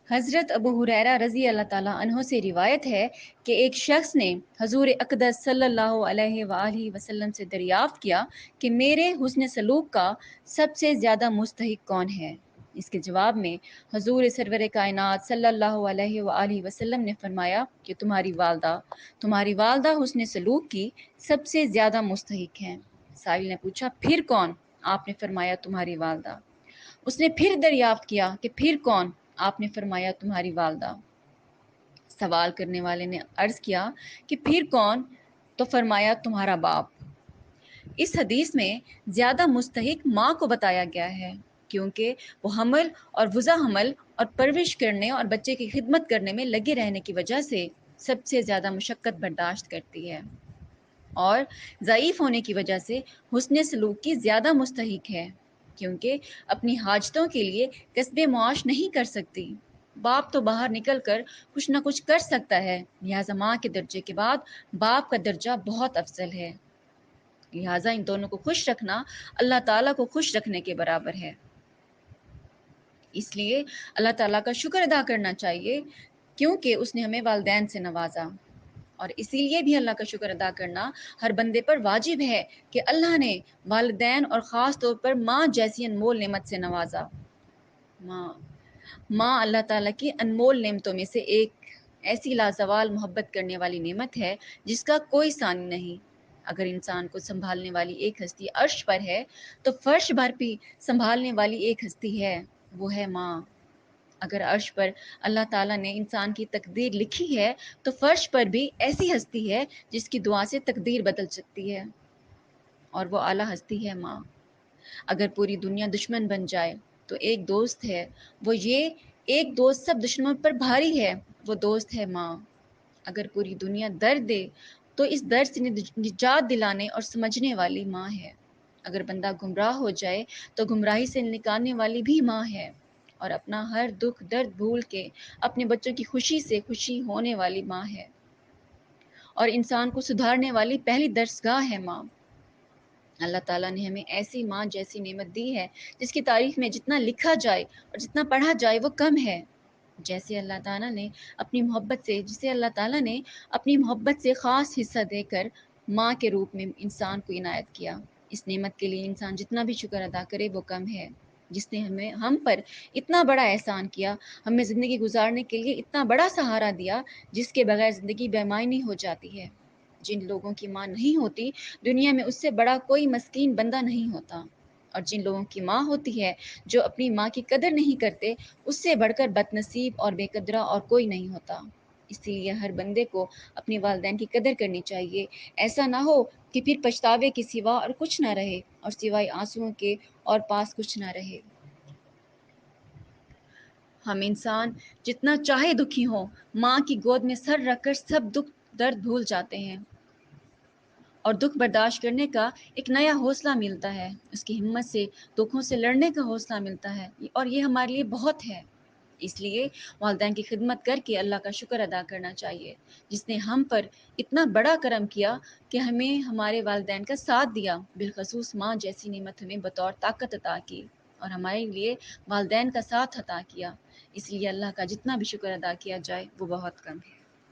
حضرت ابو ہریرہ رضی اللہ تعالیٰ عنہ سے روایت ہے کہ ایک شخص نے حضور اقدس صلی اللہ علیہ وآلہ وسلم سے دریافت کیا کہ میرے حسن سلوک کا سب سے زیادہ مستحق کون ہے؟ اس کے جواب میں حضور سرور کائنات صلی اللہ علیہ وآلہ وسلم نے فرمایا کہ تمہاری والدہ حسن سلوک کی سب سے زیادہ مستحق ہیں۔ سائل نے پوچھا پھر کون؟ آپ نے فرمایا تمہاری والدہ۔ اس نے پھر دریافت کیا کہ پھر کون؟ آپ نے فرمایا تمہاری والدہ۔ سوال کرنے والے نے عرض کیا کہ پھر کون؟ تو فرمایا تمہارا باپ۔ اس حدیث میں زیادہ مستحق ماں کو بتایا گیا ہے کیونکہ وہ حمل اور وضع حمل اور پرورش کرنے اور بچے کی خدمت کرنے میں لگے رہنے کی وجہ سے سب سے زیادہ مشقت برداشت کرتی ہے اور ضعیف ہونے کی وجہ سے حسن سلوک کی زیادہ مستحق ہے کیونکہ اپنی حاجتوں کے لیے کسب معاش نہیں کر سکتی۔ باپ تو باہر نکل کر کچھ نہ کچھ کر سکتا ہے، لہٰذا ماں کے درجے کے بعد باپ کا درجہ بہت افضل ہے، لہٰذا ان دونوں کو خوش رکھنا اللہ تعالیٰ کو خوش رکھنے کے برابر ہے۔ اس لیے اللہ تعالیٰ کا شکر ادا کرنا چاہیے کیونکہ اس نے ہمیں والدین سے نوازا، اور اسی لیے بھی اللہ کا شکر ادا کرنا ہر بندے پر واجب ہے کہ اللہ نے والدین اور خاص طور پر ماں جیسی انمول نعمت سے نوازا۔ ماں اللہ تعالیٰ کی انمول نعمتوں میں سے ایک ایسی لازوال محبت کرنے والی نعمت ہے جس کا کوئی ثانی نہیں۔ اگر انسان کو سنبھالنے والی ایک ہستی عرش پر ہے تو فرش بھر بھی سنبھالنے والی ایک ہستی ہے، وہ ہے ماں۔ اگر عرش پر اللہ تعالیٰ نے انسان کی تقدیر لکھی ہے تو فرش پر بھی ایسی ہستی ہے جس کی دعا سے تقدیر بدل سکتی ہے، اور وہ اعلیٰ ہستی ہے ماں۔ اگر پوری دنیا دشمن بن جائے تو ایک دوست ہے، وہ یہ ایک دوست سب دشمنوں پر بھاری ہے، وہ دوست ہے ماں۔ اگر پوری دنیا درد دے تو اس درد سے نجات دلانے اور سمجھنے والی ماں ہے۔ اگر بندہ گمراہ ہو جائے تو گمراہی سے نکالنے والی بھی ماں ہے، اور اپنا ہر دکھ درد بھول کے اپنے بچوں کی خوشی سے خوشی ہونے والی ماں ہے، اور انسان کو سدھارنے والی پہلی درسگاہ ہے ماں۔ اللہ تعالیٰ نے ہمیں ایسی ماں جیسی نعمت دی ہے جس کی تعریف میں جتنا لکھا جائے اور جتنا پڑھا جائے وہ کم ہے۔ جسے اللہ تعالیٰ نے اپنی محبت سے خاص حصہ دے کر ماں کے روپ میں انسان کو عنایت کیا، اس نعمت کے لیے انسان جتنا بھی شکر ادا کرے وہ کم ہے، جس نے ہم پر اتنا بڑا احسان کیا، ہمیں زندگی گزارنے کے لیے اتنا بڑا سہارا دیا جس کے بغیر زندگی بے معنی ہو جاتی ہے۔ جن لوگوں کی ماں نہیں ہوتی دنیا میں اس سے بڑا کوئی مسکین بندہ نہیں ہوتا، اور جن لوگوں کی ماں ہوتی ہے جو اپنی ماں کی قدر نہیں کرتے اس سے بڑھ کر بد نصیب اور بے قدرہ اور کوئی نہیں ہوتا۔ اسی لیے ہر بندے کو اپنے والدین کی قدر کرنی چاہیے، ایسا نہ ہو کہ پھر پچھتاوے کے سوا اور کچھ نہ رہے اور سوائے آنسوؤں کے اور پاس کچھ نہ رہے۔ ہم انسان جتنا چاہے دکھی ہوں ماں کی گود میں سر رکھ کر سب دکھ درد بھول جاتے ہیں، اور دکھ برداشت کرنے کا ایک نیا حوصلہ ملتا ہے، اس کی ہمت سے دکھوں سے لڑنے کا حوصلہ ملتا ہے، اور یہ ہمارے لیے بہت ہے۔ اس لیے والدین کی خدمت کر کے اللہ کا شکر ادا کرنا چاہیے جس نے ہم پر اتنا بڑا کرم کیا کہ ہمیں ہمارے والدین کا ساتھ دیا، بالخصوص ماں جیسی نعمت ہمیں بطور طاقت عطا کی اور ہمارے لیے والدین کا ساتھ عطا کیا۔ اس لیے اللہ کا جتنا بھی شکر ادا کیا جائے وہ بہت کم ہے۔